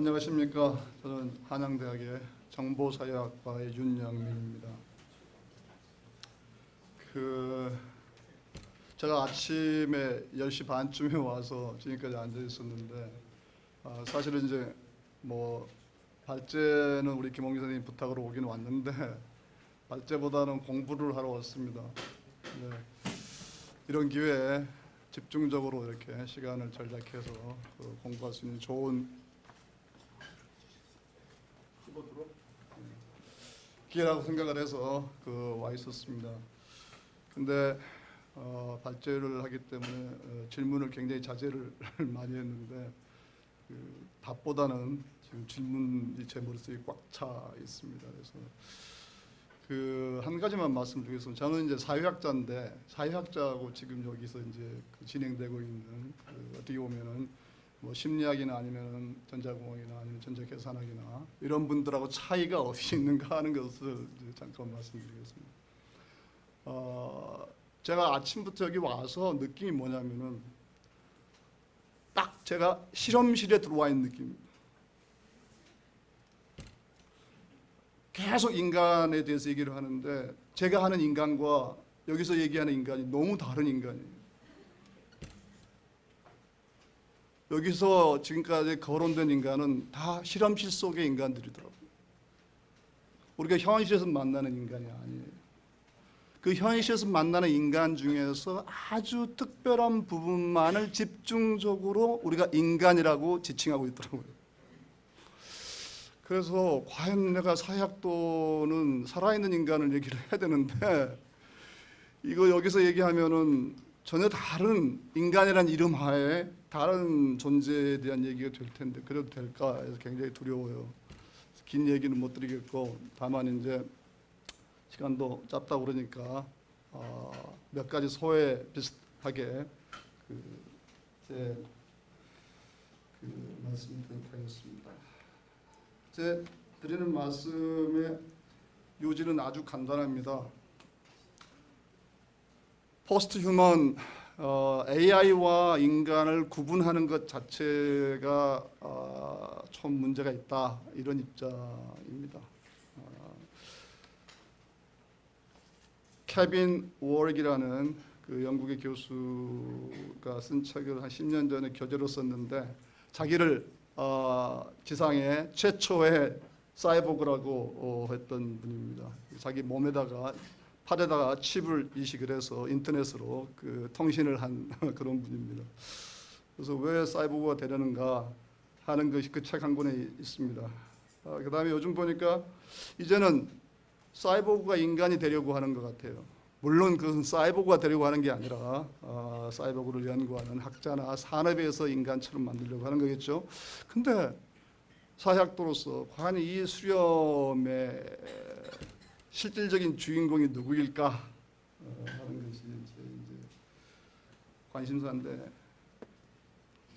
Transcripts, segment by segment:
안녕하십니까. 저는 한양대학의 정보사회학과의 윤영민입니다. 제가 아침에 10시 반쯤에 와서 지금까지 앉아 있었는데 사실은 이제 발제는 우리 김홍기 선생님 부탁으로 오긴 왔는데 발제보다는 공부를 하러 왔습니다. 네. 이런 기회에 집중적으로 이렇게 시간을 절약해서 공부할 수 있는 좋은 기회라고 생각을 해서 와 있었습니다. 근데 발제를 하기 때문에 질문을 굉장히 자제를 많이 했는데 답보다는 지금 질문이 제 머릿속에 꽉 차 있습니다. 그래서 한 가지만 말씀드리겠습니다. 저는 이제 사회학자인데 사회학자하고 지금 여기서 이제 진행되고 있는 어떻게 보면은 심리학이나 아니면 전자공학이나 아니면 전자계산학이나 이런 분들하고 차이가 어디 있는가 하는 것을 잠깐 말씀드리겠습니다. 제가 아침부터 여기 와서 느낌이 뭐냐면은 딱 제가 실험실에 들어와 있는 느낌입니다. 계속 인간에 대해서 얘기를 하는데 제가 하는 인간과 여기서 얘기하는 인간이 너무 다른 인간이에요. 여기서 지금까지 거론된 인간은 다 실험실 속의 인간들이더라고요. 우리가 현실에서 만나는 인간이 아니에요. 그 현실에서 만나는 인간 중에서 아주 특별한 부분만을 집중적으로 우리가 인간이라고 지칭하고 있더라고요. 그래서 과연 내가 사회학도는 살아있는 인간을 얘기를 해야 되는데 이거 여기서 얘기하면은 전혀 다른 인간이라는 이름 하에 다른 존재에 대한 얘기가 될 텐데 그래도 될까 해서 굉장히 두려워요. 긴 얘기는 못 드리겠고 다만 이제 시간도 짧다 그러니까 몇 가지 소회 비슷하게 제 말씀을 드리도록 하겠습니다. 제 드리는 말씀의 요지는 아주 간단합니다. 포스트 휴먼 AI와 인간을 구분하는 것 자체가 좀 문제가 있다 이런 입장입니다. 케빈 워릭이라는 영국의 교수가 쓴 책을 한 10년 전에 교재로 썼는데 자기를 지상의 최초의 사이보그라고 했던 분입니다. 자기 몸에다가 팔에다가 칩을 이식을 해서 인터넷으로 통신을 한 그런 분입니다. 그래서 왜 사이보그가 되려는가 하는 것이 그 책 한 권에 있습니다. 그 다음에 요즘 보니까 이제는 사이보그가 인간이 되려고 하는 것 같아요. 물론 그것은 사이보그가 되려고 하는 게 아니라 사이보그를 연구하는 학자나 산업에서 인간처럼 만들려고 하는 거겠죠. 근데 사회학도로서 과연 이 수렴의 실질적인 주인공이 누구일까 하는 것이 이제 관심사인데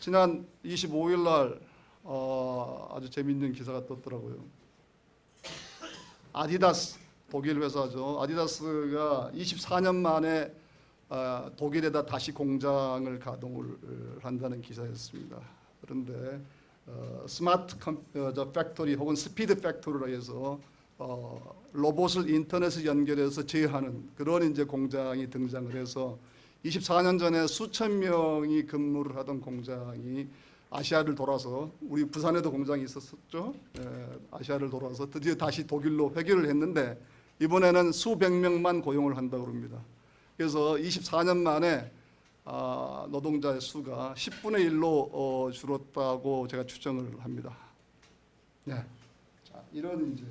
지난 25일 날 아주 재밌는 기사가 떴더라고요. 아디다스 독일 회사죠. 아디다스가 24년 만에 독일에다 다시 공장을 가동을 한다는 기사였습니다. 그런데 스마트 팩토리 혹은 스피드 팩토리라 해서 로봇을 인터넷에 연결해서 제어하는 그런 이제 공장이 등장을 해서 24년 전에 수천 명이 근무를 하던 공장이 아시아를 돌아서 우리 부산에도 공장이 있었었죠. 아시아를 돌아서 드디어 다시 독일로 회귀를 했는데 이번에는 수백 명만 고용을 한다고 합니다. 그래서 24년 만에 노동자의 수가 10분의 1로 줄었다고 제가 추정을 합니다. 네. 자, 이런 이제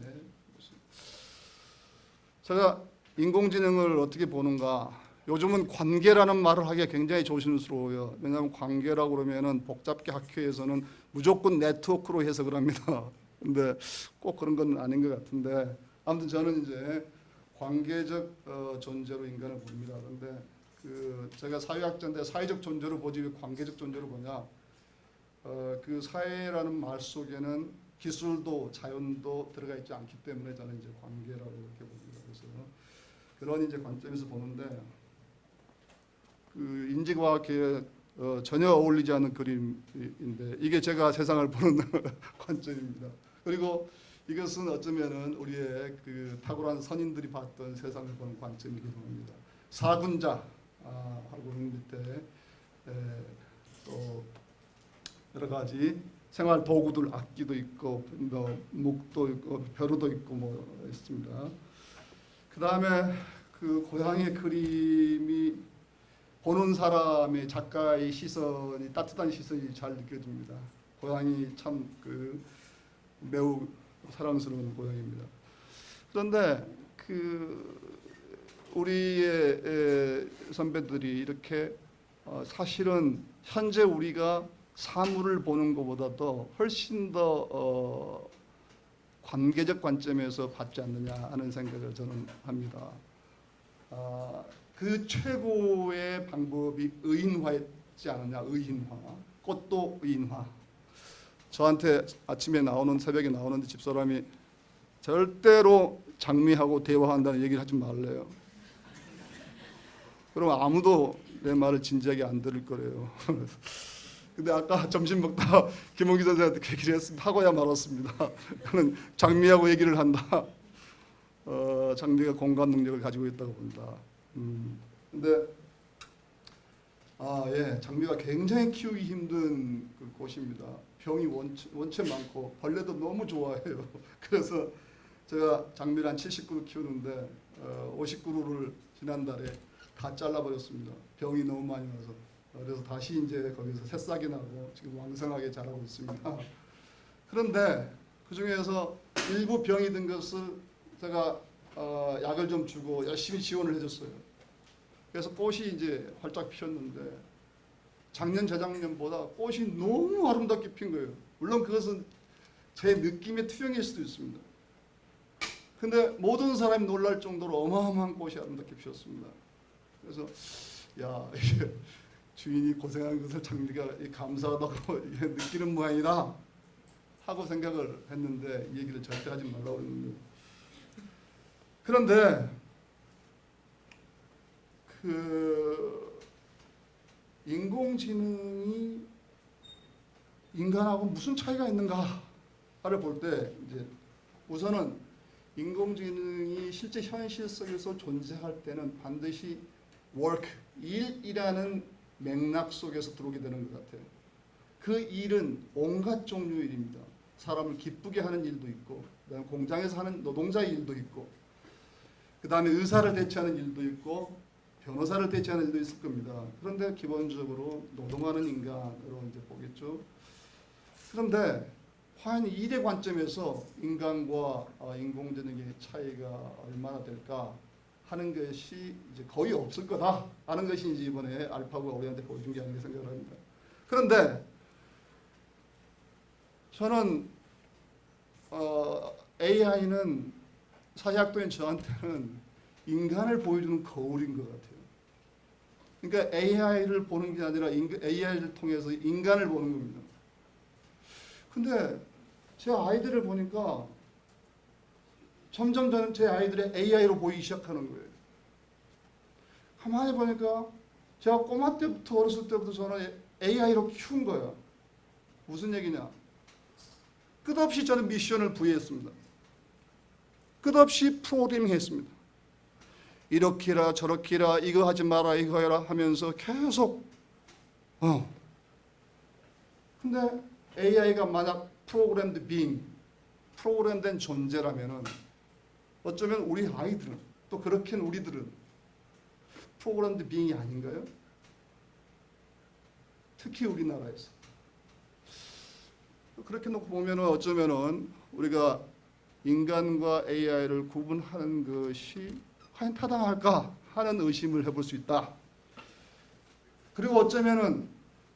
제가 인공지능을 어떻게 보는가? 요즘은 관계라는 말을 하기가 굉장히 조심스러워요. 왜냐하면 관계라고 그러면은 복잡하게 학회에서는 무조건 네트워크로 해석을 합니다. 근데 꼭 그런 건 아닌 것 같은데 아무튼 저는 이제 관계적 존재로 인간을 봅니다. 그런데 제가 사회학자인데 사회적 존재로 보지 왜 관계적 존재로 보냐? 그 사회라는 말 속에는 기술도 자연도 들어가 있지 않기 때문에 저는 이제 관계라고 이렇게 봅니다. 그래서 그런 이제 관점에서 보는데 인지과학계의 전혀 어울리지 않는 그림인데 이게 제가 세상을 보는 관점입니다. 그리고 이것은 어쩌면은 우리의 그 탁월한 선인들이 봤던 세상을 보는 관점이기도 합니다. 사군자 하고 밑에 또 여러 가지 생활 도구들, 악기도 있고 묵도 있고 벼루도 있고 뭐 있습니다. 그 다음에 그 고향의 그림이 보는 사람의 작가의 시선이 따뜻한 시선이 잘 느껴집니다. 고향이 참 그 매우 사랑스러운 고향입니다. 그런데 그 우리의 선배들이 이렇게 사실은 현재 우리가 사물을 보는 것보다도 훨씬 더 관계적 관점에서 받지 않느냐 하는 생각을 저는 합니다. 그 최고의 방법이 의인화였지 않느냐. 의인화. 꽃도 의인화. 저한테 아침에 나오는 새벽에 나오는데 집사람이 절대로 장미하고 대화한다는 얘기를 하지 말래요. 그럼 아무도 내 말을 진지하게 안 들을 거래요. 근데 아까 점심 먹다 김홍기 선생한테 그 얘기를 하고야 말았습니다. 나는 장미하고 얘기를 한다. 장미가 공감 능력을 가지고 있다고 본다. 근데 장미가 굉장히 키우기 힘든 그 꽃입니다. 병이 원체 많고 벌레도 너무 좋아해요. 그래서 제가 장미를 한 70그루 키우는데 50그루를 지난달에 다 잘라버렸습니다. 병이 너무 많이 와서. 그래서 다시 이제 거기서 새싹이 나고 지금 왕성하게 자라고 있습니다. 그런데 그 중에서 일부 병이 든 것을 제가 약을 좀 주고 열심히 지원을 해줬어요. 그래서 꽃이 이제 활짝 피었는데 작년 재작년보다 꽃이 너무 아름답게 핀 거예요. 물론 그것은 제 느낌의 투영일 수도 있습니다. 근데 모든 사람이 놀랄 정도로 어마어마한 꽃이 아름답게 피었습니다. 그래서 이게 주인이 고생한 것을 장미가 감사하다고 느끼는 모양이다 하고 생각을 했는데 이 얘기를 절대 하지 말라고 했는데, 그런데 그 인공지능이 인간하고 무슨 차이가 있는가를 볼 때 이제 우선은 인공지능이 실제 현실 속에서 존재할 때는 반드시 work, 일이라는 맥락 속에서 들어오게 되는 것 같아요. 그 일은 온갖 종류의 일입니다. 사람을 기쁘게 하는 일도 있고, 그다음에 공장에서 하는 노동자의 일도 있고, 그 다음에 의사를 대체하는 일도 있고, 변호사를 대체하는 일도 있을 겁니다. 그런데 기본적으로 노동하는 인간으로 이제 보겠죠. 그런데 과연 일의 관점에서 인간과 인공지능의 차이가 얼마나 될까 하는 것이 이제 거의 없을 거다 하는 것이 이제 이번에 알파고가 우리한테 보여준 게 아닌가 생각을 합니다. 그런데 저는 AI는 사회학도인 저한테는 인간을 보여주는 거울인 것 같아요. 그러니까 AI를 보는 게 아니라 AI를 통해서 인간을 보는 겁니다. 근데 제 아이들을 보니까 점점 저는 제 아이들의 AI로 보이기 시작하는 거예요. 가만히 보니까 제가 꼬마 때부터 어렸을 때부터 저는 AI로 키운 거예요. 무슨 얘기냐? 끝없이 저는 미션을 부여했습니다. 끝없이 프로그래밍했습니다. 이렇게 해라 저렇게 해라 이거 하지 마라 이거 해라 하면서 계속 근데 AI가 만약 프로그램드 빙, 프로그램된 존재라면은 어쩌면 우리 아이들은 또 그렇게는 우리들은 프로그램드 빙이 아닌가요? 특히 우리나라에서 그렇게 놓고 보면은 어쩌면은 우리가 인간과 AI를 구분하는 것이 과연 타당할까 하는 의심을 해볼 수 있다. 그리고 어쩌면은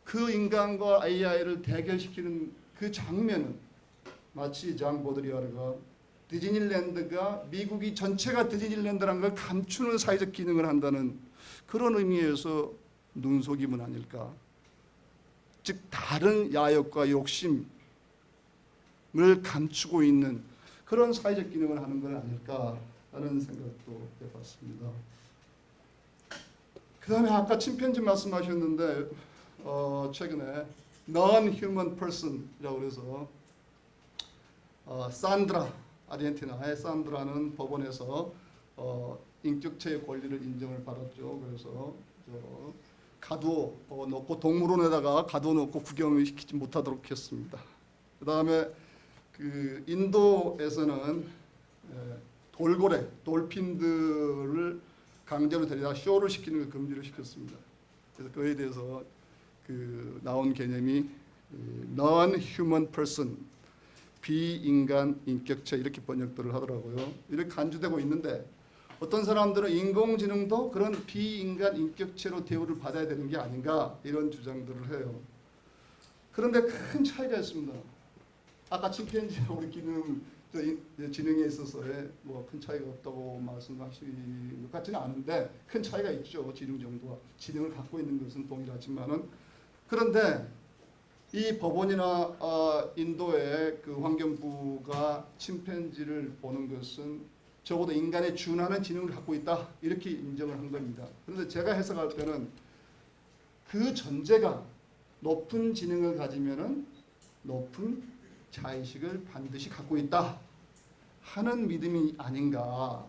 그 인간과 AI를 대결시키는 그 장면은 마치 장 보드리아르가 디즈니랜드가 미국이 전체가 디즈니랜드라는 걸 감추는 사회적 기능을 한다는 그런 의미에서 눈속임은 아닐까. 즉 다른 야욕과 욕심을 감추고 있는 그런 사회적 기능을 하는 건 아닐까 하는 생각도 해봤습니다. 그 다음에 아까 침팬지 말씀하셨는데 최근에 non-human person이라고 그래서 산드라, 아르헨티나의 산드라는 법원에서 인격체의 권리를 인정을 받았죠. 그래서 가두어 놓고 동물원에다가 가두어 놓고 구경을 시키지 못하도록 했습니다. 그 다음에 그 인도에서는 돌고래, 돌핀들을 강제로 데려다 쇼를 시키는 걸 금지를 시켰습니다. 그래서 그에 대해서 그 나온 개념이 non-human person, 비인간 인격체 이렇게 번역들을 하더라고요. 이렇게 간주되고 있는데 어떤 사람들은 인공지능도 그런 비인간 인격체로 대우를 받아야 되는 게 아닌가 이런 주장들을 해요. 그런데 큰 차이가 있습니다. 아까 침팬지와 우리 지능에 있어서의 뭐 큰 차이가 없다고 말씀하시는 것 같지는 않은데 큰 차이가 있죠. 지능 정도와 지능을 갖고 있는 것은 동일하지만은 그런데 이 법원이나 인도의 그 환경부가 침팬지를 보는 것은 적어도 인간에 준하는 지능을 갖고 있다 이렇게 인정을 한 겁니다. 그런데 제가 해석할 때는 그 전제가 높은 지능을 가지면은 높은 자의식을 반드시 갖고 있다 하는 믿음이 아닌가.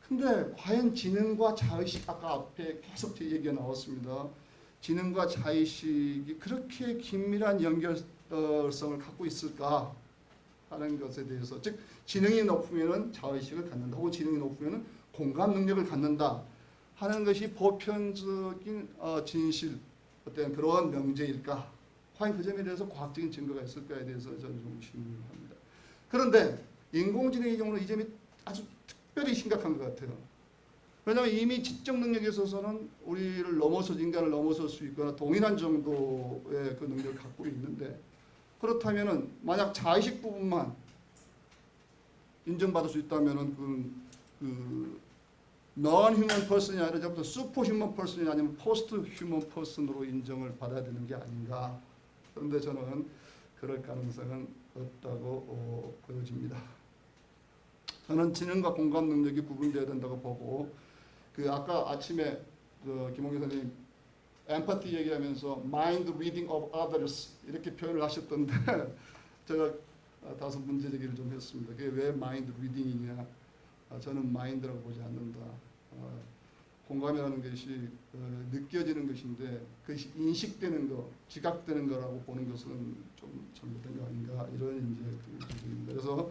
근데 과연 지능과 자의식, 아까 앞에 계속 얘기가 나왔습니다. 지능과 자의식이 그렇게 긴밀한 연결성을 갖고 있을까 하는 것에 대해서, 즉 지능이 높으면 자의식을 갖는다, 혹은 지능이 높으면 공감 능력을 갖는다 하는 것이 보편적인 진실, 어떤 그러한 명제일까? 과연 그 점에 대해서 과학적인 증거가 있을까에 대해서 저는 좀 의심합니다. 그런데 인공지능의 경우는 이 점이 아주 특별히 심각한 것 같아요. 왜냐하면 이미 지적 능력에 있어서는 우리를 넘어서, 인간을 넘어설 수 있거나 동일한 정도의 그 능력을 갖고 있는데, 그렇다면은 만약 자의식 부분만 인정받을 수 있다면은 그 non-human person이 아니라 이제부터 super-human person이 아니면 post-human person으로 인정을 받아야 되는 게 아닌가. 그런데 저는 그럴 가능성은 없다고 보여집니다. 저는 지능과 공감 능력이 구분되어야 된다고 보고, 그 아까 아침에 그 김홍기 선생님 empathy 얘기하면서 mind reading of others 이렇게 표현을 하셨던데 제가 다소 문제 제기를 좀 했습니다. 그게 왜 mind reading이냐? 저는 mind라고 보지 않는다. 공감이라는 것이 느껴지는 것인데 그것이 인식되는 거, 지각되는 거라고 보는 것은 좀 잘못된 거 아닌가 이런 이제 그입니다. 그래서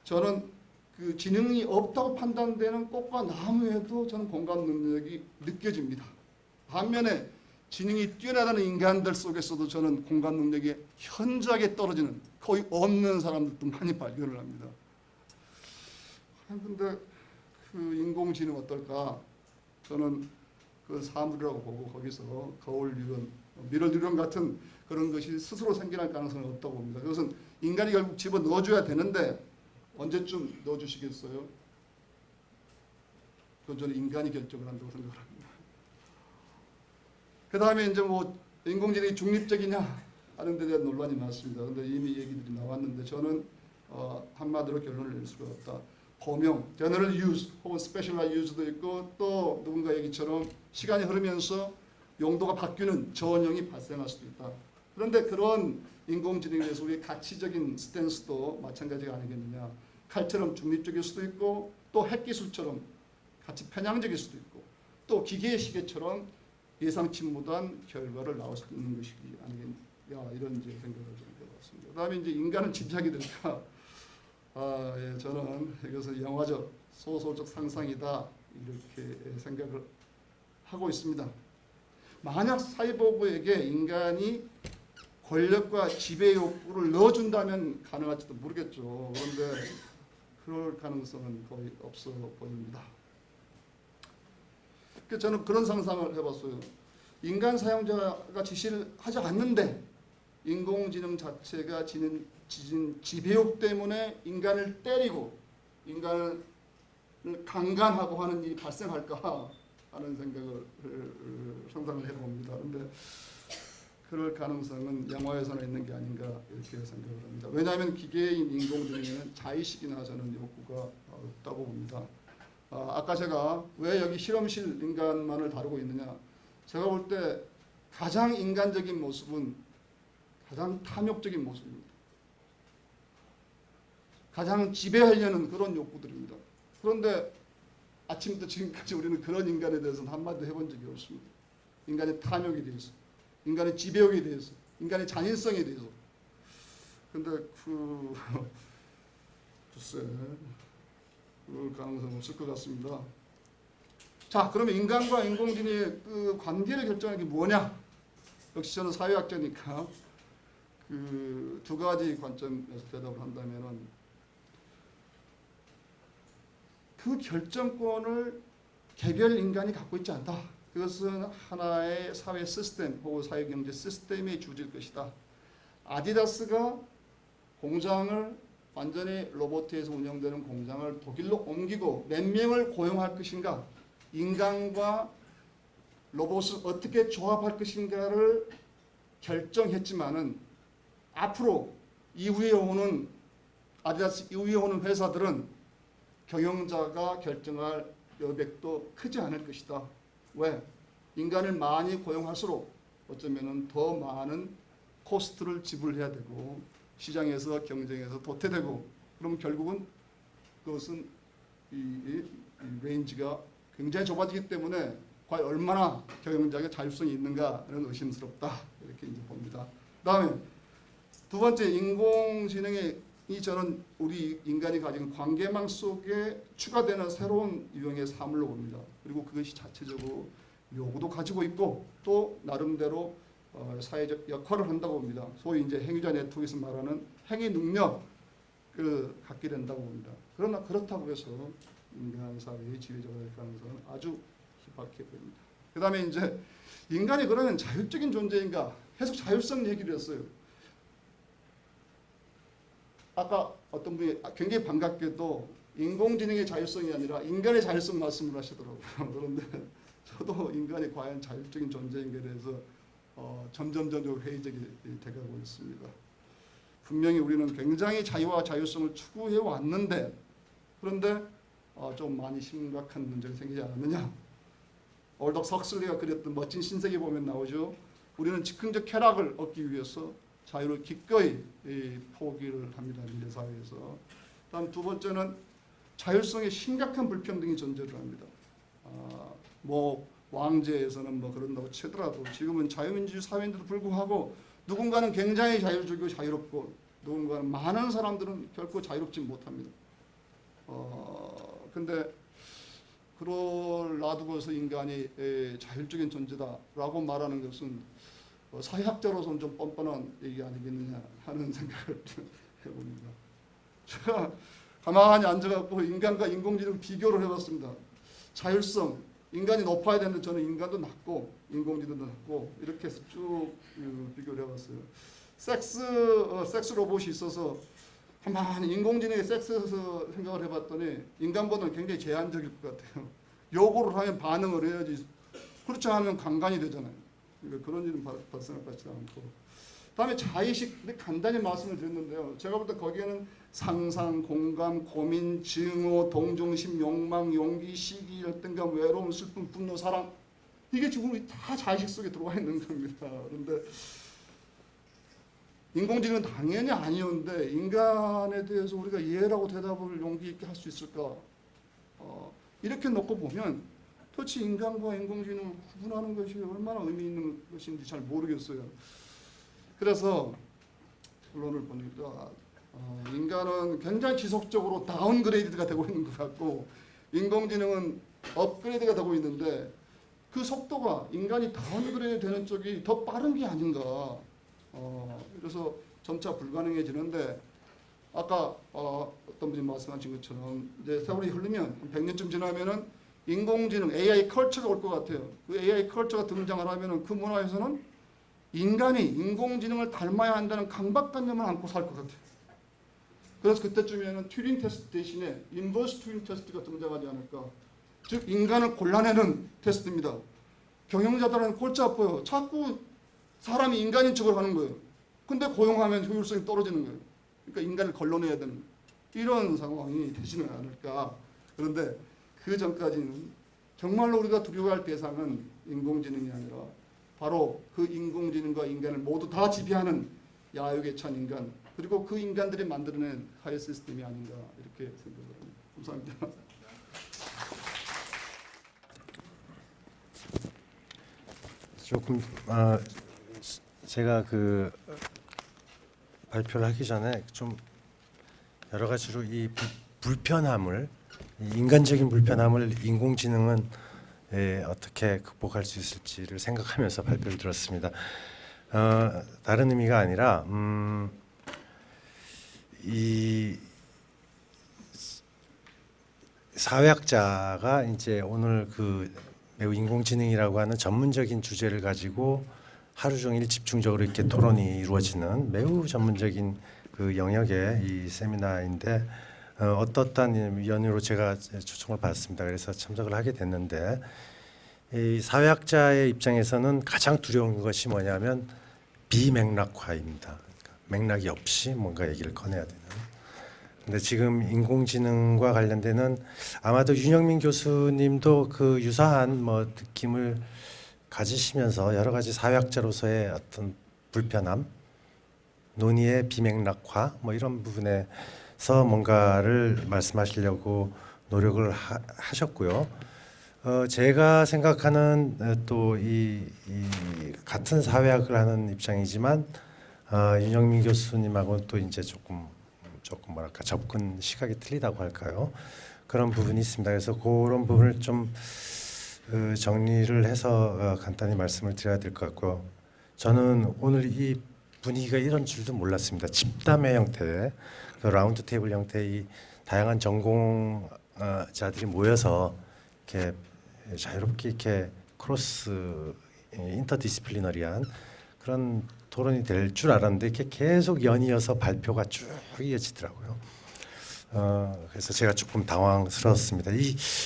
저는 그 지능이 없다고 판단되는 꽃과 나무에도 저는 공감 능력이 느껴집니다. 반면에 지능이 뛰어나다는 인간들 속에서도 저는 공감 능력이 현저하게 떨어지는, 거의 없는 사람들도 많이 발견을 합니다. 그런데 그 인공지능 어떨까? 저는 그 사물이라고 보고 거기서 거울 유형, 미러 유형 같은 그런 것이 스스로 생겨날 가능성은 없다고 봅니다. 그것은 인간이 결국 집어 넣어줘야 되는데 언제쯤 넣어주시겠어요? 그건 저는 인간이 결정을 한다고 생각합니다. 그 다음에 이제 뭐 인공지능이 중립적이냐 하는 데 대한 논란이 많습니다. 그런데 이미 얘기들이 나왔는데 저는 한마디로 결론을 낼 수가 없다. 범용, general use 혹은 specialized use도 있고, 또 누군가 얘기처럼 시간이 흐르면서 용도가 바뀌는 전형이 발생할 수도 있다. 그런데 그런 인공지능에 대해서 우리의 가치적인 스탠스도 마찬가지가 아니겠느냐. 칼처럼 중립적일 수도 있고, 또 핵기술처럼 같이 편향적일 수도 있고, 또 기계의 시계처럼 예상치 못한 결과를 나올 수 있는 것이 아니겠냐, 이런 이제 생각을 좀 해봤습니다. 그다음에 이제 인간은 집착이 될까? 예, 저는 이것은 영화적, 소설적 상상이다 이렇게 생각을 하고 있습니다. 만약 사이보그에게 인간이 권력과 지배 욕구를 넣어준다면 가능할지도 모르겠죠. 그런데 그럴 가능성은 거의 없어 보입니다. 저는 그런 상상을 해봤어요. 인간 사용자가 지시를 하지 않는데 인공지능 자체가 지배욕 때문에 인간을 때리고 인간을 강간하고 하는 일이 발생할까 하는 생각을 상상을 해봅니다. 그런데 그럴 가능성은 영화에서는 있는 게 아닌가 이렇게 생각을 합니다. 왜냐하면 기계인 인공지능에는 자의식이나 저는 욕구가 없다고 봅니다. 아까 제가 왜 여기 실험실 인간만을 다루고 있느냐, 제가 볼 때 가장 인간적인 모습은 가장 탐욕적인 모습입니다. 가장 지배하려는 그런 욕구들입니다. 그런데 아침부터 지금까지 우리는 그런 인간에 대해서는 한마디도 해본 적이 없습니다. 인간의 탐욕에 대해서, 인간의 지배욕에 대해서, 인간의 잔인성에 대해서. 근데 글쎄 그럴 가능성은 없을 것 같습니다. 자, 그러면 인간과 인공지능의 그 관계를 결정하는 게 뭐냐? 역시 저는 사회학자니까 그 두 가지 관점에서 대답을 한다면은 그 결정권을 개별 인간이 갖고 있지 않다. 그것은 하나의 사회 시스템 혹은 사회 경제 시스템이 주어질 것이다. 아디다스가 공장을 완전히 로봇에서 운영되는 공장을 독일로 옮기고 몇 명을 고용할 것인가, 인간과 로봇을 어떻게 조합할 것인가를 결정했지만은 앞으로 이후에 오는 아디다스 이후에 오는 회사들은 경영자가 결정할 여백도 크지 않을 것이다. 왜? 인간을 많이 고용할수록 어쩌면은 더 많은 코스트를 지불해야 되고 시장에서 경쟁에서 도태되고 그러면 결국은 그것은 이 레인지가 굉장히 좁아지기 때문에 과연 얼마나 경영자의 자율성이 있는가는 의심스럽다. 이렇게 이제 봅니다. 그다음에 두 번째, 인공지능이 저는 우리 인간이 가진 관계망 속에 추가되는 새로운 유형의 사물로 봅니다. 그리고 그것이 자체적으로 요구도 가지고 있고 또 나름대로 사회적 역할을 한다고 봅니다. 소위 이제 행위자 네트워크에서 말하는 행위 능력을 갖게 된다고 봅니다. 그러나 그렇다고 해서 인간 사회의 지배자가 될 가능성은 아주 희박해 보입니다. 그 다음에 이제 인간이 그러면 자율적인 존재인가? 계속 자율성 얘기를 했어요. 아까 어떤 분이 굉장히 반갑게도 인공지능의 자율성이 아니라 인간의 자율성 말씀을 하시더라고요. 그런데 저도 인간이 과연 자율적인 존재인가에 대해서 점점 회의적이 돼가고 있습니다. 분명히 우리는 굉장히 자유와 자율성을 추구해 왔는데 그런데 좀 많이 심각한 문제가 생기지 않았느냐. 올덕 석슬리가 그렸던 멋진 신세계 보면 나오죠. 우리는 즉흥적 쾌락을 얻기 위해서 자유를 기꺼이 포기를 합니다. 미래사회에서. 다음 두 번째는 자율성에 심각한 불평등이 존재를 합니다. 뭐 왕제에서는 뭐 그런다고 치더라도 지금은 자유민주주의 사회인데도 불구하고 누군가는 굉장히 자율적이고 자유롭고 누군가는 많은 사람들은 결코 자유롭지 못합니다. 근데 그걸 놔두고서 인간이 자율적인 존재다라고 말하는 것은 사회학자로서는 좀 뻔뻔한 얘기 아니겠느냐 하는 생각을 해봅니다. 제가 가만히 앉아갖고 인간과 인공지능 비교를 해봤습니다. 자율성, 인간이 높아야 되는데 저는 인간도 낮고 인공지능도 낮고 이렇게 해서 쭉 비교를 해봤어요. 섹스 로봇이 있어서 가만히 인공지능의 섹스에서 생각을 해봤더니 인간보다는 굉장히 제한적일 것 같아요. 요구를 하면 반응을 해야지 그렇지 않으면 강간이 되잖아요. 그러니까 그런 일은 발생할 것 같지 않고. 다음에 자의식, 간단히 말씀을 드렸는데요. 제가 볼 때 거기에는 상상, 공감, 고민, 증오, 동정심, 욕망, 용기, 시기, 열등감, 외로움, 슬픔, 분노, 사랑 이게 지금 다 자의식 속에 들어와 있는 겁니다. 그런데 인공지능은 당연히 아니었는데 인간에 대해서 우리가 이해라고 대답을 용기 있게 할 수 있을까? 이렇게 놓고 보면 도대체 인간과 인공지능을 구분하는 것이 얼마나 의미 있는 것인지 잘 모르겠어요. 그래서 결론을 보니까 인간은 굉장히 지속적으로 다운그레이드가 되고 있는 것 같고 인공지능은 업그레이드가 되고 있는데 그 속도가 인간이 다운그레이드 되는 쪽이 더 빠른 게 아닌가. 그래서 점차 불가능해지는데 아까 어떤 분이 말씀하신 것처럼 이제 세월이 흐르면 한 100년쯤 지나면은 인공지능, AI 컬처가 올 것 같아요. 그 AI 컬처가 등장을 하면은 그 문화에서는 인간이 인공지능을 닮아야 한다는 강박관념을 안고 살 것 같아요. 그래서 그때쯤에는 튜링 테스트 대신에 인버스 튜링 테스트가 등장하지 않을까. 즉 인간을 골라내는 테스트입니다. 경영자들은 골치 아파요. 자꾸 사람이 인간인 척을 하는 거예요. 근데 고용하면 효율성이 떨어지는 거예요. 그러니까 인간을 걸러내야 되는 이런 상황이 되지는 않을까. 그런데 그 전까지는 정말로 우리가 두려워할 대상은 인공지능이 아니라 바로 그 인공지능과 인간을 모두 다 지배하는 야욕에 찬 인간, 그리고 그 인간들이 만들어낸 사회 시스템이 아닌가 이렇게 생각을 합니다. 감사합니다. 조금 제가 그 발표를 하기 전에 좀 여러 가지로 이 불편함을, 이 인간적인 불편함을 인공지능은 어떻게 극복할 수 있을지를 생각하면서 발표를 들었습니다. 다른 의미가 아니라 이 사회학자가 이제 오늘 그 매우 인공지능이라고 하는 전문적인 주제를 가지고 하루 종일 집중적으로 이렇게 토론이 이루어지는 매우 전문적인 그 영역의 이 세미나인데 어떠한 연유로 제가 초청을 받았습니다. 그래서 참석을 하게 됐는데 이 사회학자의 입장에서는 가장 두려운 것이 뭐냐면 비맥락화입니다. 그러니까 맥락이 없이 뭔가 얘기를 꺼내야 되는. 근데 지금 인공지능과 관련되는 아마도 윤영민 교수님도 그 유사한 뭐 느낌을 가지시면서 여러 가지 사회학자로서의 어떤 불편함, 논의의 비맥락화 뭐 이런 부분에서 뭔가를 말씀하시려고 노력을 하셨고요. 제가 생각하는 또 이 같은 사회학을 하는 입장이지만 윤영민 교수님하고는 또 이제 조금 뭐랄까 접근 시각이 틀리다고 할까요? 그런 부분이 있습니다. 그래서 그런 부분을 좀 정리를 해서 간단히 말씀을 드려야 될 것 같고요. 저는 오늘 이 분위기가 이런 줄도 몰랐습니다. 집담회 형태, 그 라운드 테이블 형태의 이 다양한 전공자들이 모여서 이렇게 자유롭게 이렇게 크로스 인터디시플리너리한 그런 토론이 될 줄 알았는데 이렇게 계속 연이어서 발표가 쭉 이어지더라고요. 그래서 제가 조금 당황스러웠습니다.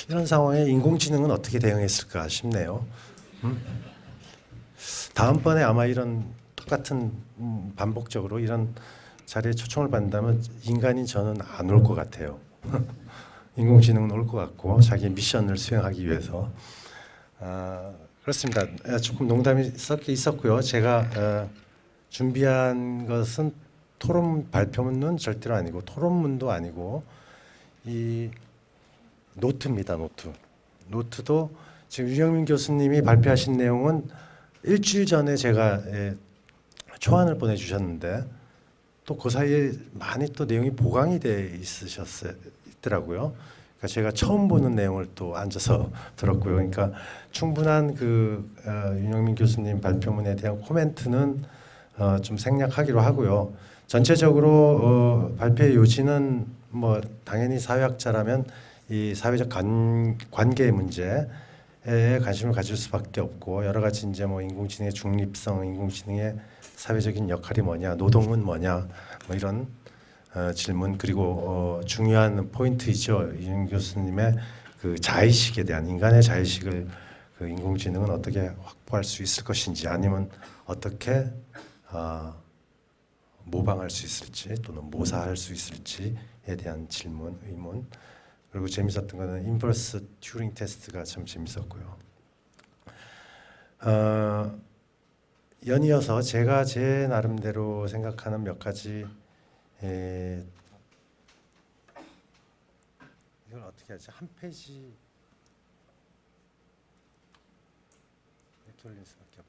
이런 상황에 인공지능은 어떻게 대응했을까 싶네요. 다음번에 아마 이런 똑같은 반복적으로 이런 자리에 초청을 받는다면 인간인 저는 안 올 것 같아요. 인공지능은 올 것 같고 자기 미션을 수행하기 위해서. 그렇습니다. 조금 농담이 섞여 있었고요. 제가 준비한 것은 토론 발표문은 절대로 아니고 토론문도 아니고 이 노트입니다. 노트도 지금 유영민 교수님이 발표하신 내용은 일주일 전에 제가 초안을 보내주셨는데 또 그 사이에 많이 또 내용이 보강이 돼 있더라고요. 그러니까 제가 처음 보는 내용을 또 앉아서 들었고요. 그러니까 충분한 그 윤영민 교수님 발표문에 대한 코멘트는 좀 생략하기로 하고요. 전체적으로 발표의 요지는 뭐 당연히 사회학자라면 이 사회적 관계 문제에 관심을 가질 수밖에 없고 여러 가지 이제 뭐 인공지능의 중립성, 인공지능의 사회적인 역할이 뭐냐, 노동은 뭐냐, 뭐 이런 질문 그리고 중요한 포인트이죠. 이윤 교수님의 그 자의식에 대한 인간의 자의식을 그 인공지능은 어떻게 확보할 수 있을 것인지 아니면 어떻게 모방할 수 있을지 또는 모사할 수 있을지에 대한 질문, 의문 그리고 재밌었던 거는 인버스 튜링 테스트가 참 재밌었고요. 연이어서 제가 제 나름대로 생각하는 몇 가지 이걸 어떻게 하지? 한 페이지 돌릴 수밖에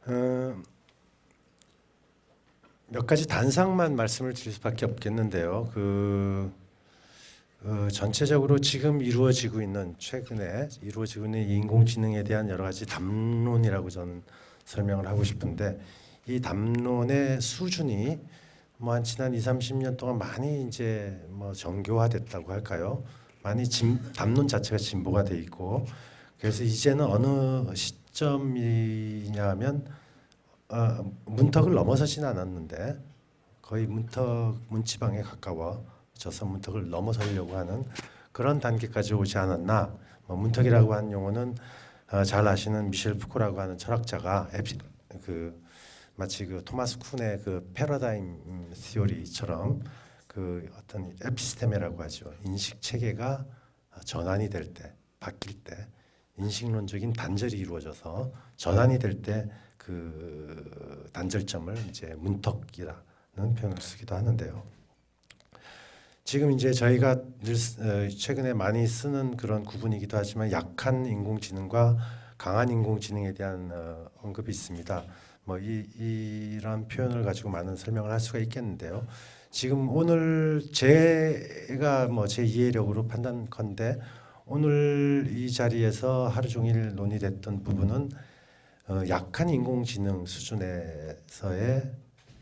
없겠네요. 몇 가지 단상만 말씀을 드릴 수밖에 없겠는데요. 전체적으로 지금 최근에 이루어지고 있는 인공지능에 대한 여러 가지 담론이라고 저는 설명을 하고 싶은데 이 담론의 수준이 뭐 한 지난 20-30년 동안 많이 이제 뭐 정교화됐다고 할까요? 많이 담론 자체가 진보가 돼 있고 그래서 이제는 어느 시점이냐면 문턱을 넘어서진 않았는데 거의 문지방에 가까워져서 문턱을 넘어서려고 하는 그런 단계까지 오지 않았나. 문턱이라고 하는 용어는 잘 아시는 미셸 푸코라고 하는 철학자가 마치 그 토마스 쿤의 그 패러다임 시오리처럼 그 어떤 에피스테메라고 하죠. 인식 체계가 전환이 될 때, 바뀔 때 인식론적인 단절이 이루어져서 전환이 될 때 그 단절점을 이제 문턱이라는 표현을 쓰기도 하는데요. 지금 이제 저희가 늘 최근에 많이 쓰는 그런 구분이기도 하지만 약한 인공지능과 강한 인공지능에 대한 언급이 있습니다. 뭐 이런 표현을 가지고 많은 설명을 할 수가 있겠는데요. 지금 오늘 제가 뭐 제 이해력으로 판단컨대 오늘 이 자리에서 하루 종일 논의됐던 부분은 약한 인공지능 수준에서의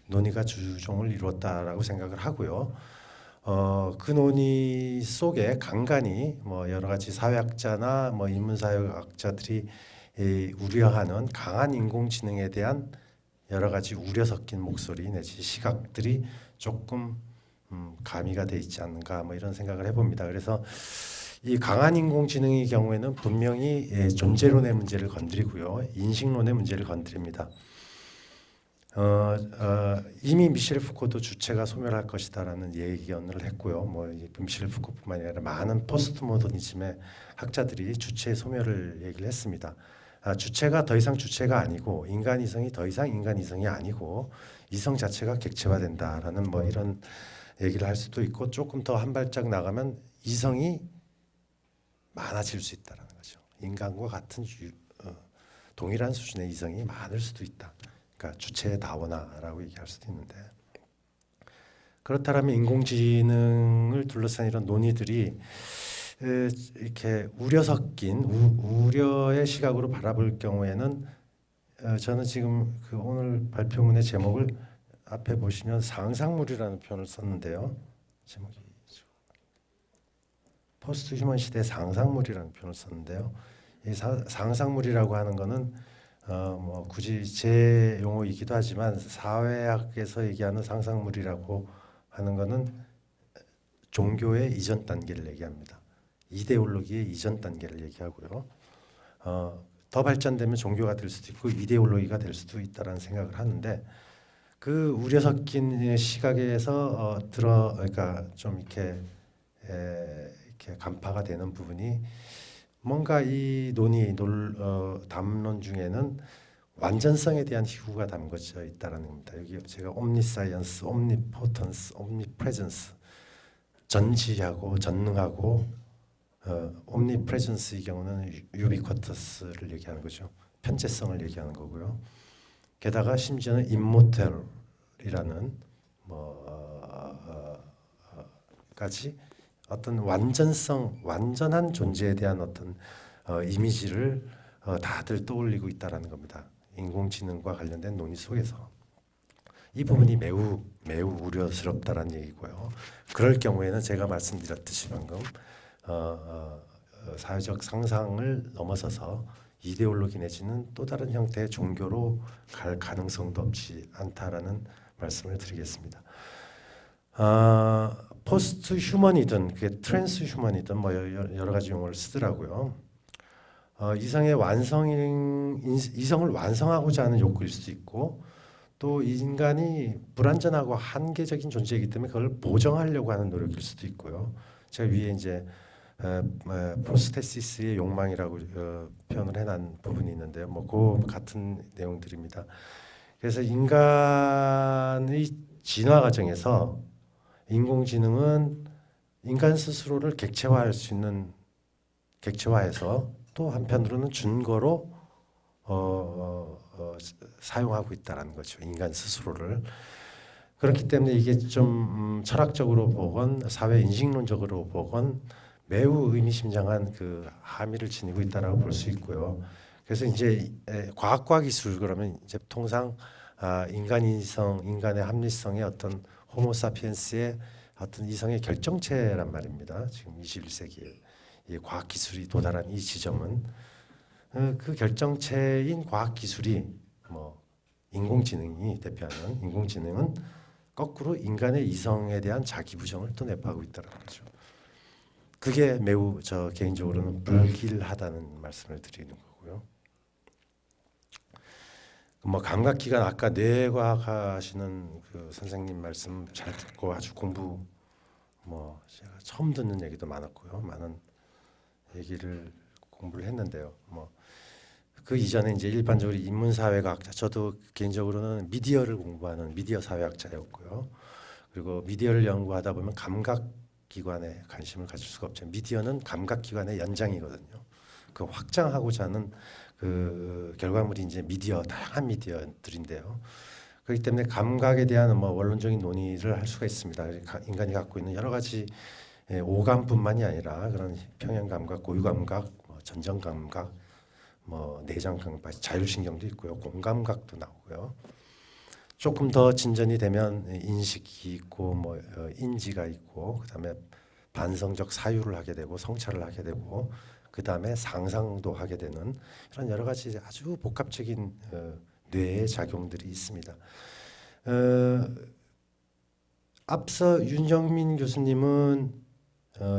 논의가 주종을 이루었다라고 생각을 하고요. 그 논의 속에 간간히 뭐 여러 가지 사회학자나 뭐 인문사회학자들이 우려하는 강한 인공지능에 대한 여러 가지 우려 섞인 목소리 내지 시각들이 조금 가미가 돼 있지 않는가 뭐 이런 생각을 해봅니다. 그래서 이 강한 인공지능의 경우에는 분명히 존재론의 문제를 건드리고요, 인식론의 문제를 건드립니다. 이미 미셸 푸코도 주체가 소멸할 것이다라는 예견을 했고요. 뭐 미셸 푸코뿐만이 아니라 많은 포스트 모더니즘의 학자들이 주체의 소멸을 얘기를 했습니다. 주체가 더 이상 주체가 아니고 인간 이성이 더 이상 인간 이성이 아니고 이성 자체가 객체화된다라는 뭐 이런 얘기를 할 수도 있고, 조금 더 한 발짝 나가면 이성이 많아질 수 있다라는 거죠. 인간과 같은 동일한 수준의 이성이 많을 수도 있다. 그러니까 주체의 다원화라고 얘기할 수도 있는데, 그렇다면 인공지능을 둘러싼 이런 논의들이 이렇게 우려 섞인 우려의 시각으로 바라볼 경우에는 저는 지금 그 오늘 발표문의 제목을 앞에 보시면 상상물이라는 표현을 썼는데요. 제목이 포스트 휴먼 시대 상상물이라는 표현을 썼는데요. 이 상상물이라고 하는 거는 뭐 굳이 제 용어이기도 하지만 사회학에서 얘기하는 상상물이라고 하는 거는 종교의 이전 단계를 얘기합니다. 이데올로기의 이전 단계를 얘기하고요. 더 발전되면 종교가 될 수도 있고 이데올로기가 될 수도 있다라는 생각을 하는데, 그 우려 섞인 시각에서 그러니까 좀 이렇게 간파가 되는 부분이 뭔가 이 담론 중에는 완전성에 대한 희구가 담겨져 있다라는 겁니다. 여기 제가 옴니사이언스, 옴니포턴스, 옴니프레전스, 전지하고 전능하고 옴니프레전스의 경우는 유비쿼터스를 얘기하는 거죠. 편재성을 얘기하는 거고요. 게다가 심지어는 임모텔이라는 까지 어떤 완전성, 완전한 존재에 대한 어떤 이미지를 다들 떠올리고 있다라는 겁니다. 인공지능과 관련된 논의 속에서 이 부분이 매우 우려스럽다라는 얘기고요. 그럴 경우에는 제가 말씀드렸듯이 방금 사회적 상상을 넘어서서 이데올로기 내지는 또 다른 형태의 종교로 갈 가능성도 없지 않다라는 말씀을 드리겠습니다. 포스트 휴머니든 그게 트랜스 휴머니든 뭐 여러 가지 용어를 쓰더라고요. 이성을 완성하고자 하는 욕구일 수도 있고, 또 인간이 불완전하고 한계적인 존재이기 때문에 그걸 보정하려고 하는 노력일 수도 있고요. 제가 위에 이제 프로스테시스의 욕망이라고 표현을 해놓은 부분이 있는데요. 뭐 그 같은 내용들입니다. 그래서 인간의 진화 과정에서 인공지능은 인간 스스로를 객체화할 수 있는, 객체화해서 또 한편으로는 준거로 사용하고 있다라는 거죠. 인간 스스로를. 그렇기 때문에 이게 좀 철학적으로 보건 사회 인식론적으로 보건 매우 의미심장한 그 함의를 지니고 있다라고 볼 수 있고요. 그래서 이제 과학과 기술 그러면 이제 통상 인간 이성, 인간의 합리성의 어떤 호모사피엔스의 어떤 이성의 결정체란 말입니다. 지금 21세기에 이 과학 기술이 도달한 이 지점은 그 결정체인 과학 기술이 뭐 인공지능이 대표하는 인공지능은 거꾸로 인간의 이성에 대한 자기 부정을 또 내포하고 있다는 거죠. 그게 매우 저 개인적으로는 불길하다는 말씀을 드리는 거고요. 뭐 감각기관 아까 뇌과학 하시는 그 선생님 말씀 잘 듣고 아주 공부 뭐 제가 처음 듣는 얘기도 많았고요. 많은 얘기를 공부를 했는데요. 뭐 그 이전에 이제 일반적으로 인문사회과학자, 저도 개인적으로는 미디어를 공부하는 미디어 사회학자였고요. 그리고 미디어를 연구하다 보면 감각기관에 관심을 가질 수가 없죠. 미디어는 감각기관의 연장이거든요. 그 확장하고자 하는 그 결과물이 이제 미디어, 다양한 미디어들인데요. 그렇기 때문에 감각에 대한 뭐 원론적인 논의를 할 수가 있습니다. 인간이 갖고 있는 여러 가지 오감뿐만이 아니라 그런 평형 감각, 고유 감각, 뭐 전정 감각, 뭐 내장 감각, 자율신경도 있고요, 공감각도 나오고요. 조금 더 진전이 되면 인식이 있고, 뭐 인지가 있고, 그다음에 반성적 사유를 하게 되고, 성찰을 하게 되고, 그다음에 상상도 하게 되는 이런 여러 가지 아주 복합적인 뇌의 작용들이 있습니다. 앞서 윤영민 교수님은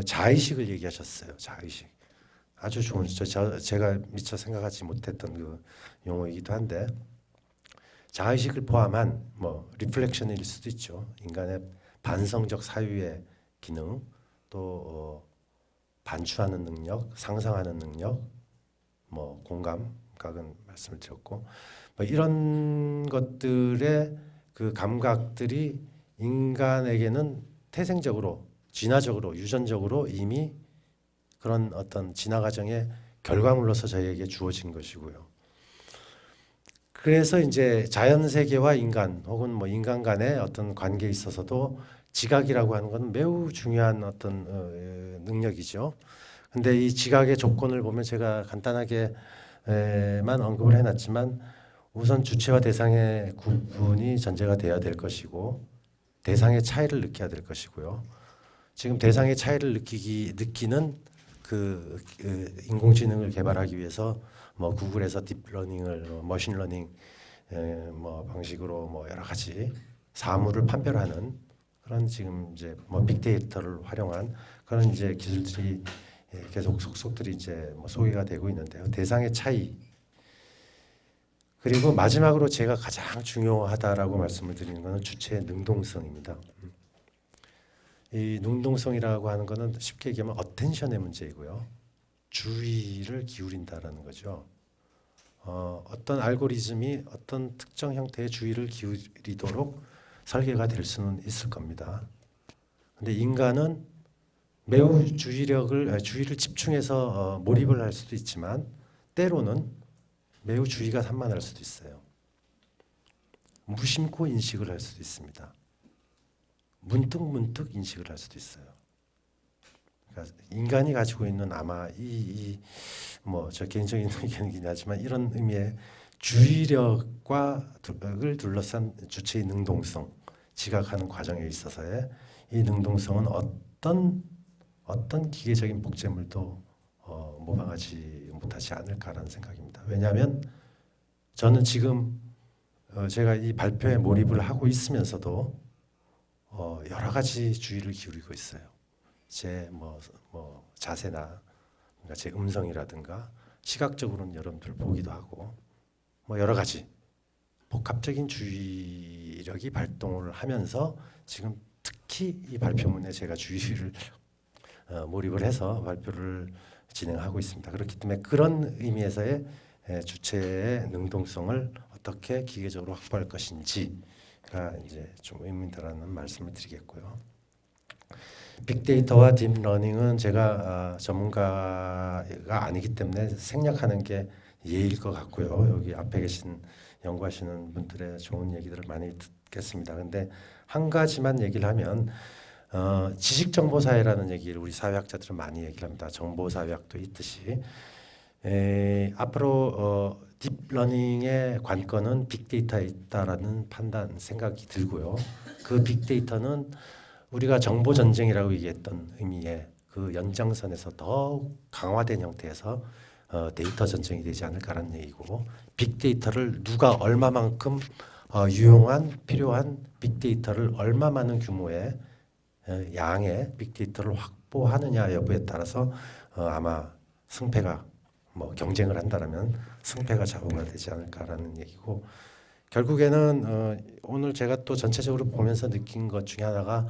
자의식을 얘기하셨어요. 자의식. 아주 좋은 제가 미처 생각하지 못했던 그 용어이기도 한데, 자의식을 포함한 뭐 리플렉션일 수도 있죠. 인간의 반성적 사유의 기능, 또 반추하는 능력, 상상하는 능력, 뭐 공감각은 말씀을 드렸고, 뭐 이런 것들의 그 감각들이 인간에게는 태생적으로, 진화적으로, 유전적으로 이미 그런 어떤 진화 과정의 결과물로서 저희에게 주어진 것이고요. 그래서 이제 자연 세계와 인간 혹은 뭐 인간 간의 어떤 관계에 있어서도 지각이라고 하는 건 매우 중요한 어떤 능력이죠. 근데 이 지각의 조건을 보면 제가 간단하게만 언급을 해놨지만, 우선 주체와 대상의 구분이 전제가 돼야 될 것이고, 대상의 차이를 느껴야 될 것이고요. 지금 대상의 차이를 느끼는 그 인공지능을 개발하기 위해서 뭐 구글에서 딥러닝을 머신러닝 뭐 방식으로 뭐 여러 가지 사물을 판별하는 그런 지금 이제 뭐 빅데이터를 활용한 그런 이제 기술들이 계속 속속들이 이제 뭐 소개가 되고 있는데요. 대상의 차이, 그리고 마지막으로 제가 가장 중요하다라고 말씀을 드리는 것은 주체의 능동성입니다. 이 능동성이라고 하는 것은 쉽게 얘기하면 어텐션의 문제이고요. 주의를 기울인다라는 거죠. 어떤 알고리즘이 어떤 특정 형태의 주의를 기울이도록 설계가 될 수는 있을 겁니다. 근데 인간은 매우 주의를 집중해서 몰입을 할 수도 있지만, 때로는 매우 주의가 산만할 수도 있어요. 무심코 인식을 할 수도 있습니다. 문득 인식을 할 수도 있어요. 그러니까 인간이 가지고 있는 아마 뭐 저 개인적인 의견이긴 하지만 이런 의미의 주의력을 둘러싼 주체의 능동성, 지각하는 과정에 있어서의 이 능동성은 어떤 기계적인 복제물도 모방하지 못하지 않을까라는 생각입니다. 왜냐하면 저는 지금 제가 이 발표에 몰입을 하고 있으면서도 여러 가지 주의를 기울이고 있어요. 제 뭐 자세나, 그러니까 제 음성이라든가 시각적으로는 여러분들 보기도 하고, 뭐 여러 가지 복합적인 주의력이 발동을 하면서 지금 특히 이 발표문에 제가 주의를 몰입을 해서 발표를 진행하고 있습니다. 그렇기 때문에 그런 의미에서의 주체의 능동성을 어떻게 기계적으로 확보할 것인지가 이제 좀 의문이다라는 말씀을 드리겠고요. 빅데이터와 딥러닝은 제가 전문가가 아니기 때문에 생략하는 게 예일 것 같고요. 여기 앞에 계신 연구하시는 분들의 좋은 얘기들을 많이 듣겠습니다. 근데 한 가지만 얘기를 하면, 지식정보사회라는 얘기를 우리 사회학자들은 많이 얘기를 합니다. 정보사회학도 있듯이 앞으로 딥러닝의 관건은 빅데이터에 있다라는 판단 생각이 들고요. 그 빅데이터는 우리가 정보전쟁이라고 얘기했던 의미의 그 연장선에서 더욱 강화된 형태에서 데이터 전쟁이 되지 않을까라는 얘기고, 빅데이터를 누가 얼마만큼 유용한 필요한 빅데이터를 얼마 많은 규모의 양의 빅데이터를 확보하느냐 여부에 따라서 아마 승패가 뭐 경쟁을 한다라면 승패가 좌우가 되지 않을까라는 얘기고, 결국에는 오늘 제가 또 전체적으로 보면서 느낀 것 중에 하나가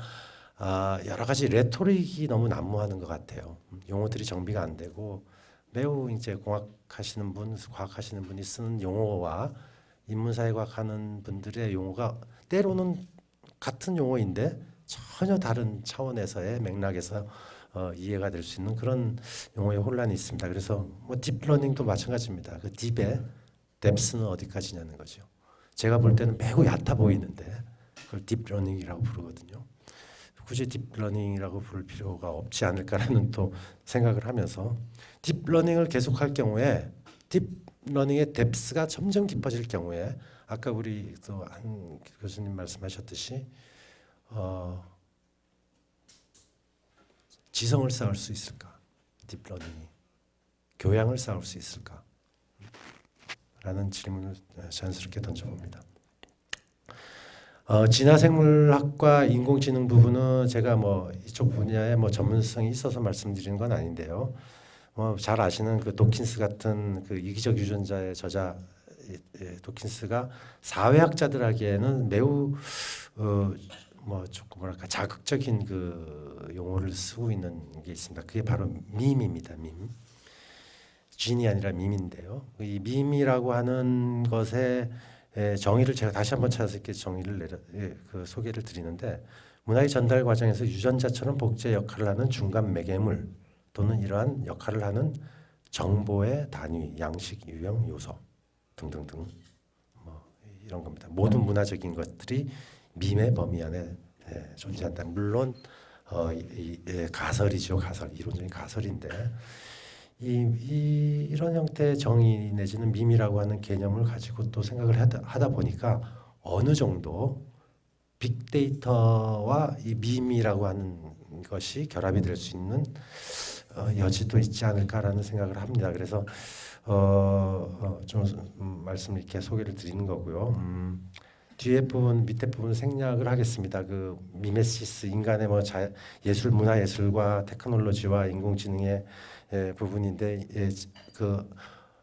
여러 가지 레토릭이 너무 난무하는 것 같아요. 용어들이 정비가 안 되고 매우 이제 공학하시는 분, 과학하시는 분이 쓰는 용어와 인문사회과학 하는 분들의 용어가 때로는 같은 용어인데 전혀 다른 차원에서의 맥락에서 이해가 될 수 있는 그런 용어의 혼란이 있습니다. 그래서 뭐 딥러닝도 마찬가지입니다. 그 딥의 뎁스는 어디까지냐는 거죠. 제가 볼 때는 매우 얕아 보이는데 그걸 딥러닝이라고 부르거든요. 굳이 딥러닝이라고 부를 필요가 없지 않을까라는 또 생각을 하면서 딥러닝을 계속할 경우에 딥러닝의 뎁스가 점점 깊어질 경우에 아까 우리 또 한 교수님 말씀하셨듯이 지성을 쌓을 수 있을까? 딥러닝이 교양을 쌓을 수 있을까? 라는 질문을 자연스럽게 던져봅니다. 진화생물학과 인공지능 부분은 제가 뭐 이쪽 분야에 뭐 전문성이 있어서 말씀드리는 건 아닌데요. 잘 아시는 그 도킨스 같은 그 이기적 유전자의 저자 도킨스가 사회학자들에게는 매우 뭐 조금 뭐랄까 자극적인 그 용어를 쓰고 있는 게 있습니다. 그게 바로 밈입니다. 밈. 진이 아니라 밈인데요. 이 밈이라고 하는 것의 정의를 제가 다시 한번 찾아서 이렇게 정의를 그 소개를 드리는데 문화의 전달 과정에서 유전자처럼 복제 역할을 하는 중간 매개물 또는 이러한 역할을 하는 정보의 단위, 양식, 유형, 요소 등등등 뭐 이런 겁니다. 모든 문화적인 것들이 밈의 범위 안에 존재한다. 물론 가설이죠, 가설, 이론적인 가설인데 이런 형태의 정의 내지는 밈이라고 하는 개념을 가지고 또 생각을 하다 보니까 어느 정도 빅데이터와 이 밈이라고 하는 것이 결합이 될 수 있는 여지도 있지 않을까라는 생각을 합니다. 그래서 좀 말씀을 이렇게 소개를 드리는 거고요. 뒤에 부분 밑에 부분 생략을 하겠습니다. 그 미메시스 인간의 뭐 예술 문화 예술과 테크놀로지와 인공지능의 부분인데 그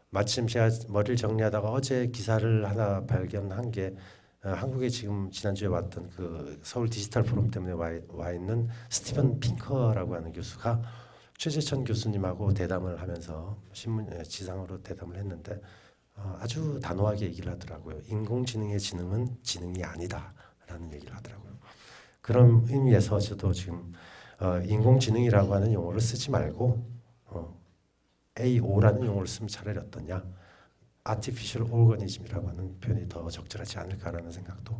마침 제가 머리를 정리하다가 어제 기사를 하나 발견한 게 한국에 지금 지난주에 왔던 그 서울 디지털 포럼 때문에 와 있는 스티븐 핑커라고 하는 교수가 최재천 교수님하고 대담을 하면서 신문 지상으로 대담을 했는데 아주 단호하게 얘기를 하더라고요. 인공지능의 지능은 지능이 아니다라는 얘기를 하더라고요. 그런 의미에서 저도 지금 인공지능이라고 하는 용어를 쓰지 말고 AO라는 용어를 쓰면 차라리 어떠냐? Artificial Organism이라고 하는 표현이 더 적절하지 않을까라는 생각도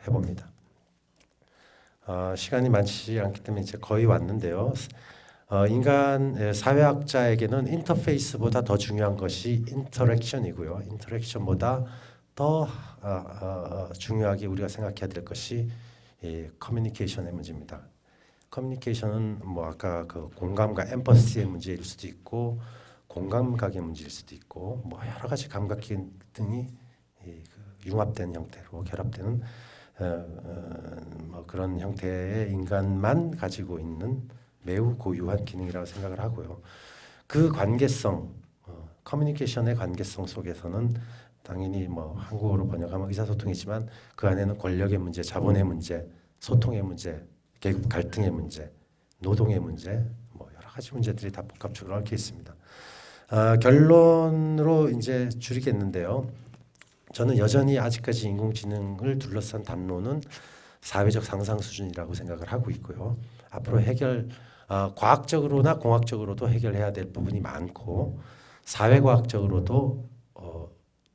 해봅니다. 시간이 많지 않기 때문에 이제 거의 왔는데요. 인간 사회학자에게는 인터페이스보다 더 중요한 것이 인터랙션이고요. 인터랙션보다 더 중요하게 우리가 생각해야 될 것이 커뮤니케이션의 문제입니다. 커뮤니케이션은 뭐 아까 그 공감과 엠퍼시의 문제일 수도 있고 공감각의 문제일 수도 있고 뭐 여러 가지 감각 등이 그 융합된 형태로 결합되는 뭐 그런 형태의 인간만 가지고 있는 매우 고유한 기능이라고 생각을 하고요. 그 관계성, 커뮤니케이션의 관계성 속에서는 당연히 뭐 한국어로 번역하면 의사소통이지만 그 안에는 권력의 문제, 자본의 문제, 소통의 문제, 계급 갈등의 문제, 노동의 문제, 뭐 여러 가지 문제들이 다 복합적으로 얽혀 있습니다. 결론으로 이제 줄이겠는데요. 저는 여전히 아직까지 인공지능을 둘러싼 담론은 사회적 상상 수준이라고 생각을 하고 있고요. 앞으로 과학적으로나 공학적으로도 해결해야 될 부분이 많고 사회과학적으로도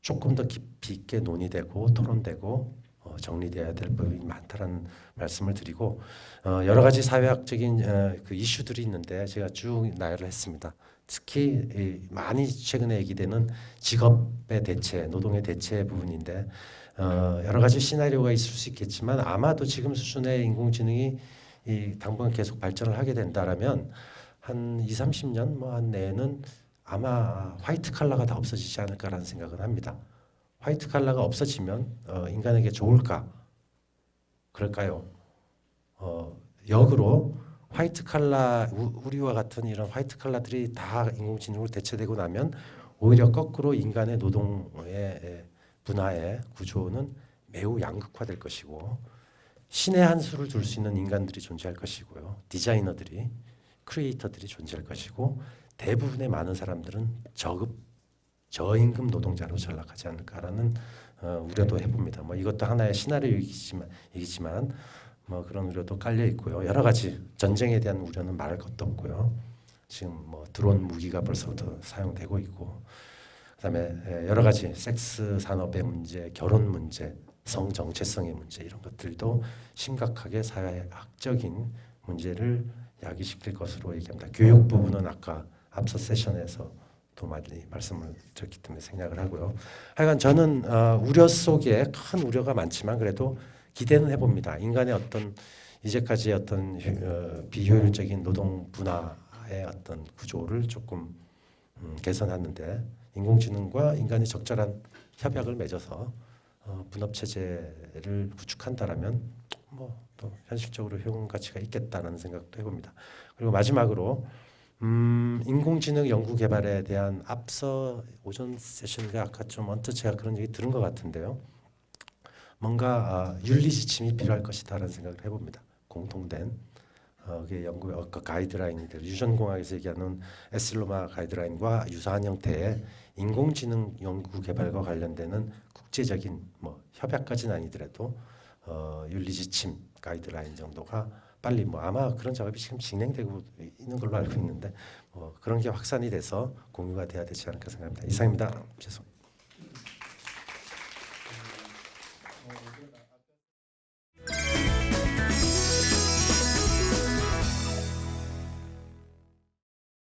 조금 더 깊이 있게 논의되고 토론되고 정리돼야 될 부분이 많다는 말씀을 드리고 여러 가지 사회학적인 그 이슈들이 있는데 제가 쭉 나열을 했습니다. 특히 많이 최근에 얘기되는 직업의 대체, 노동의 대체 부분인데 여러 가지 시나리오가 있을 수 있겠지만 아마도 지금 수준의 인공지능이 당분간 계속 발전을 하게 된다라면 한 20-30년 뭐 한 내에는 아마 화이트 칼라가 다 없어지지 않을까라는 생각은 합니다. 화이트 칼라가 없어지면 인간에게 좋을까? 그럴까요? 역으로 화이트 칼라 우리와 같은 이런 화이트 칼라들이 다 인공지능으로 대체되고 나면 오히려 거꾸로 인간의 노동의 문화의 구조는 매우 양극화될 것이고 신의 한 수를 둘 수 있는 인간들이 존재할 것이고요. 디자이너들이 크리에이터들이 존재할 것이고 대부분의 많은 사람들은 저임금 노동자로 전락하지 않을까라는 우려도 해봅니다. 뭐 이것도 하나의 시나리오이지만 뭐 그런 우려도 깔려 있고요. 여러 가지 전쟁에 대한 우려는 말할 것도 없고요. 지금 뭐 드론 무기가 벌써부터 사용되고 있고, 그다음에 여러 가지 섹스 산업의 문제, 결혼 문제, 성 정체성의 문제 이런 것들도 심각하게 사회학적인 문제를 야기시킬 것으로 얘기합니다. 교육 부분은 아까 앞서 세션에서 또 많이 말씀을 드렸기 때문에 생략을 하고요. 하여간 저는 우려 속에 큰 우려가 많지만 그래도 기대는 해봅니다. 인간의 어떤 이제까지의 어떤 비효율적인 노동 분화의 어떤 구조를 조금 개선하는데 인공지능과 인간이 적절한 협약을 맺어서 분업 체제를 구축한다라면 뭐 또 현실적으로 효용 가치가 있겠다는 생각도 해봅니다. 그리고 마지막으로 인공지능 연구 개발에 대한 앞서 오전 세션과 아까 좀 언뜻 제가 그런 얘기 들은 것 같은데요. 뭔가 윤리 지침이 필요할 것이다라는 생각을 해봅니다. 공통된 연구 가이드라인들, 유전공학에서 얘기하는 에슬로마 가이드라인과 유사한 형태의 인공지능 연구 개발과 관련되는 국제적인 뭐 협약까지는 아니더라도 윤리 지침 가이드라인 정도가 빨리 뭐 아마 그런 작업이 지금 진행되고 있는 걸로 알고 있는데 그런 게 확산이 돼서 공유가 돼야 되지 않을까 생각합니다. 이상입니다. 죄송합니다.